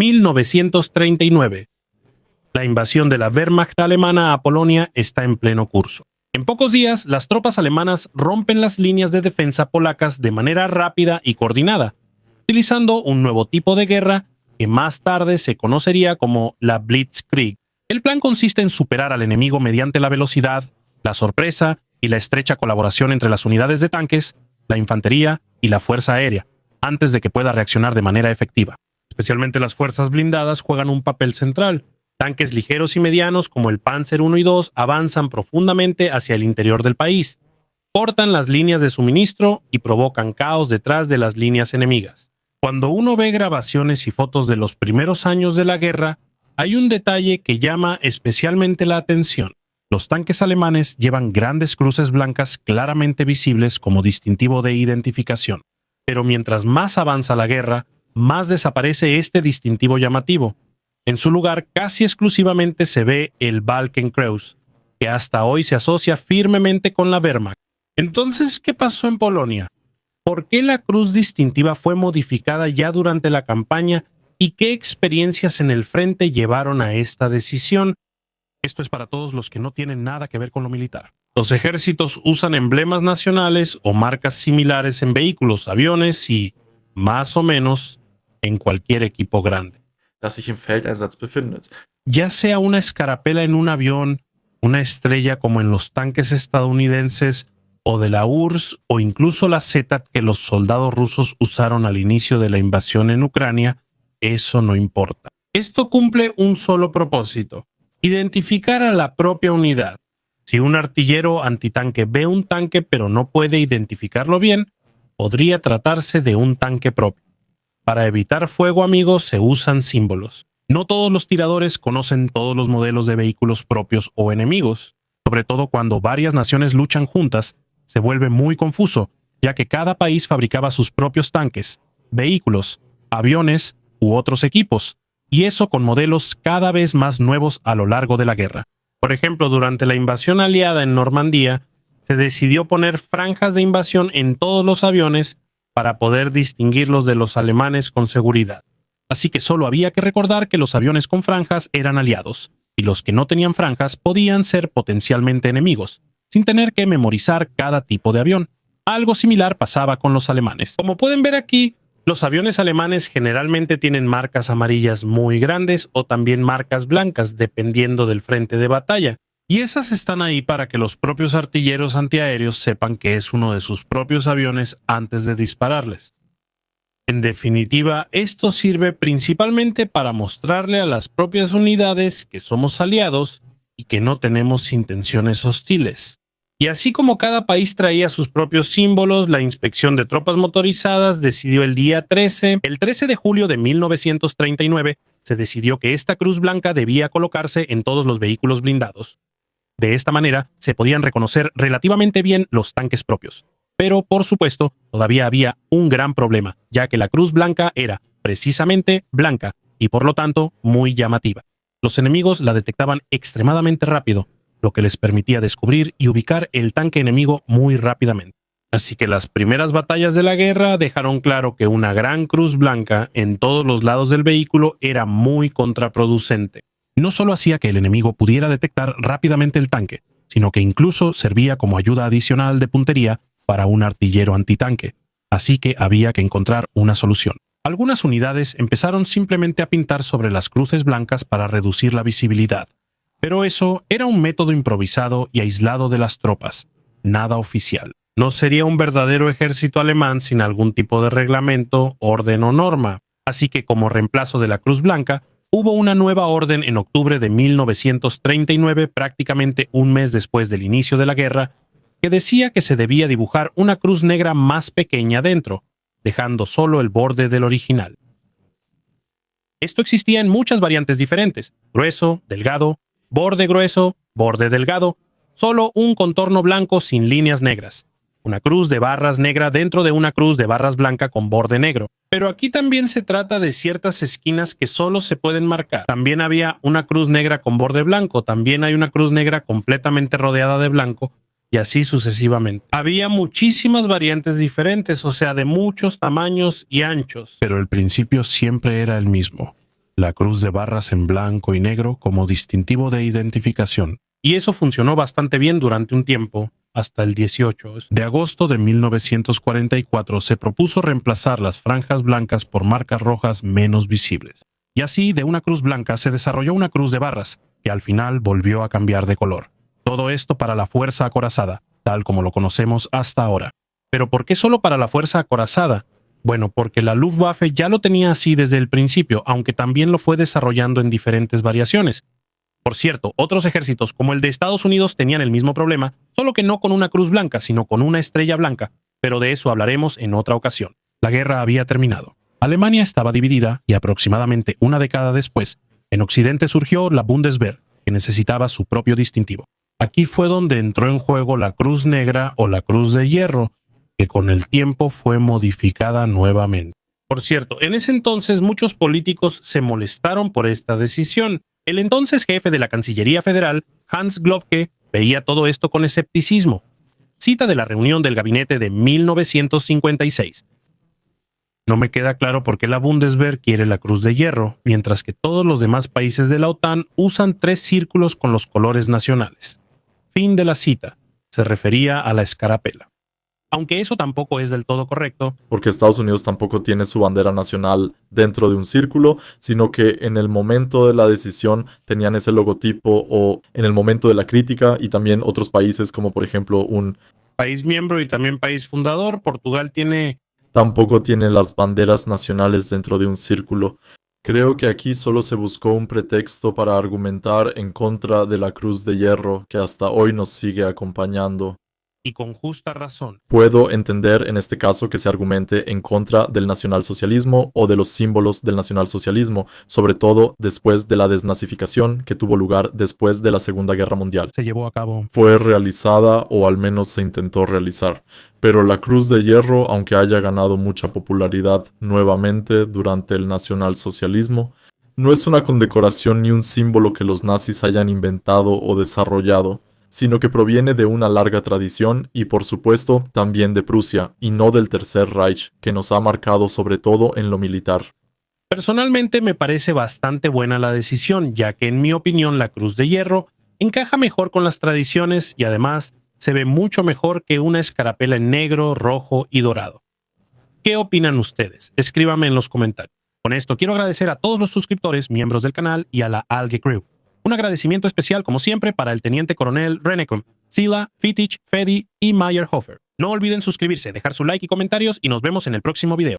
1939. La invasión de la Wehrmacht alemana a Polonia está en pleno curso. En pocos días, las tropas alemanas rompen las líneas de defensa polacas de manera rápida y coordinada, utilizando un nuevo tipo de guerra que más tarde se conocería como la Blitzkrieg. El plan consiste en superar al enemigo mediante la velocidad, la sorpresa y la estrecha colaboración entre las unidades de tanques, la infantería y la fuerza aérea, antes de que pueda reaccionar de manera efectiva. Especialmente las fuerzas blindadas juegan un papel central. Tanques ligeros y medianos como el Panzer I y II avanzan profundamente hacia el interior del país, cortan las líneas de suministro y provocan caos detrás de las líneas enemigas. Cuando uno ve grabaciones y fotos de los primeros años de la guerra, hay un detalle que llama especialmente la atención. Los tanques alemanes llevan grandes cruces blancas claramente visibles como distintivo de identificación. Pero mientras más avanza la guerra, más desaparece este distintivo llamativo. En su lugar, casi exclusivamente se ve el Balkenkreuz, que hasta hoy se asocia firmemente con la Wehrmacht. Entonces, ¿qué pasó en Polonia? ¿Por qué la cruz distintiva fue modificada ya durante la campaña y qué experiencias en el frente llevaron a esta decisión? Esto es para todos los que no tienen nada que ver con lo militar. Los ejércitos usan emblemas nacionales o marcas similares en vehículos, aviones y, más o menos, en cualquier equipo grande. Das sich im Feldeinsatz befindet. Ya sea una escarapela en un avión, una estrella como en los tanques estadounidenses o de la URSS o incluso la Z que los soldados rusos usaron al inicio de la invasión en Ucrania, eso no importa. Esto cumple un solo propósito: identificar a la propia unidad. Si un artillero antitanque ve un tanque pero no puede identificarlo bien, podría tratarse de un tanque propio. Para evitar fuego amigo se usan símbolos. No todos los tiradores conocen todos los modelos de vehículos propios o enemigos. Sobre todo cuando varias naciones luchan juntas, se vuelve muy confuso, ya que cada país fabricaba sus propios tanques, vehículos, aviones u otros equipos, y eso con modelos cada vez más nuevos a lo largo de la guerra. Por ejemplo, durante la invasión aliada en Normandía, se decidió poner franjas de invasión en todos los aviones para poder distinguirlos de los alemanes con seguridad. Así que solo había que recordar que los aviones con franjas eran aliados, y los que no tenían franjas podían ser potencialmente enemigos, sin tener que memorizar cada tipo de avión. Algo similar pasaba con los alemanes. Como pueden ver aquí, los aviones alemanes generalmente tienen marcas amarillas muy grandes o también marcas blancas, dependiendo del frente de batalla. Y esas están ahí para que los propios artilleros antiaéreos sepan que es uno de sus propios aviones antes de dispararles. En definitiva, esto sirve principalmente para mostrarle a las propias unidades que somos aliados y que no tenemos intenciones hostiles. Y así como cada país traía sus propios símbolos, la inspección de tropas motorizadas decidió el día 13, el 13 de julio de 1939, se decidió que esta cruz blanca debía colocarse en todos los vehículos blindados. De esta manera, se podían reconocer relativamente bien los tanques propios. Pero, por supuesto, todavía había un gran problema, ya que la cruz blanca era, precisamente, blanca, y por lo tanto, muy llamativa. Los enemigos la detectaban extremadamente rápido, lo que les permitía descubrir y ubicar el tanque enemigo muy rápidamente. Así que las primeras batallas de la guerra dejaron claro que una gran cruz blanca en todos los lados del vehículo era muy contraproducente. No solo hacía que el enemigo pudiera detectar rápidamente el tanque, sino que incluso servía como ayuda adicional de puntería para un artillero antitanque. Así que había que encontrar una solución. Algunas unidades empezaron simplemente a pintar sobre las cruces blancas para reducir la visibilidad. Pero eso era un método improvisado y aislado de las tropas, nada oficial. No sería un verdadero ejército alemán sin algún tipo de reglamento, orden o norma. Así que como reemplazo de la cruz blanca, hubo una nueva orden en octubre de 1939, prácticamente un mes después del inicio de la guerra, que decía que se debía dibujar una cruz negra más pequeña dentro, dejando solo el borde del original. Esto existía en muchas variantes diferentes: grueso, delgado, borde grueso, borde delgado, solo un contorno blanco sin líneas negras. Una cruz de barras negra dentro de una cruz de barras blanca con borde negro. Pero aquí también se trata de ciertas esquinas que solo se pueden marcar. También había una cruz negra con borde blanco, también hay una cruz negra completamente rodeada de blanco, y así sucesivamente. Había muchísimas variantes diferentes, o sea, de muchos tamaños y anchos. Pero el principio siempre era el mismo. la cruz de barras en blanco y negro como distintivo de identificación. Y eso funcionó bastante bien durante un tiempo, hasta el 18 de agosto de 1944 se propuso reemplazar las franjas blancas por marcas rojas menos visibles. Y así, de una cruz blanca se desarrolló una cruz de barras, que al final volvió a cambiar de color. Todo esto para la Fuerza Acorazada, tal como lo conocemos hasta ahora. ¿Pero por qué solo para la Fuerza Acorazada? Bueno, porque la Luftwaffe ya lo tenía así desde el principio, aunque también lo fue desarrollando en diferentes variaciones. Por cierto, otros ejércitos como el de Estados Unidos tenían el mismo problema, solo que no con una cruz blanca, sino con una estrella blanca, pero de eso hablaremos en otra ocasión. La guerra había terminado. Alemania estaba dividida y aproximadamente una década después, en Occidente surgió la Bundeswehr, que necesitaba su propio distintivo. Aquí fue donde entró en juego la Cruz Negra o la Cruz de Hierro, que con el tiempo fue modificada nuevamente. Por cierto, en ese entonces muchos políticos se molestaron por esta decisión. El entonces jefe de la Cancillería Federal, Hans Globke, veía todo esto con escepticismo. Cita de la reunión del gabinete de 1956. No me queda claro por qué la Bundeswehr quiere la Cruz de Hierro, mientras que todos los demás países de la OTAN usan 3 círculos con los colores nacionales. Fin de la cita. Se refería a la escarapela. Aunque eso tampoco es del todo correcto. Porque Estados Unidos tampoco tiene su bandera nacional dentro de un círculo, sino que en el momento de la decisión tenían ese logotipo o en el momento de la crítica y también otros países como por ejemplo un país miembro y también país fundador, Portugal tampoco tiene las banderas nacionales dentro de un círculo. Creo que aquí solo se buscó un pretexto para argumentar en contra de la Cruz de Hierro que hasta hoy nos sigue acompañando. Y con justa razón. Puedo entender en este caso que se argumente en contra del nacionalsocialismo o de los símbolos del nacionalsocialismo, sobre todo después de la desnazificación que tuvo lugar después de la Segunda Guerra Mundial. Se llevó a cabo. Fue realizada o al menos se intentó realizar. Pero la Cruz de Hierro, aunque haya ganado mucha popularidad nuevamente durante el nacionalsocialismo, no es una condecoración ni un símbolo que los nazis hayan inventado o desarrollado, sino que proviene de una larga tradición y por supuesto también de Prusia y no del Tercer Reich, que nos ha marcado sobre todo en lo militar. Personalmente me parece bastante buena la decisión, ya que en mi opinión la Cruz de Hierro encaja mejor con las tradiciones y además se ve mucho mejor que una escarapela en negro, rojo y dorado. ¿Qué opinan ustedes? Escríbanme en los comentarios. Con esto quiero agradecer a todos los suscriptores, miembros del canal y a la Alge Crew. Un agradecimiento especial, como siempre, para el Teniente Coronel Rennekum, Sila, Fittich, Fedi y Meyerhofer. No olviden suscribirse, dejar su like y comentarios y nos vemos en el próximo video.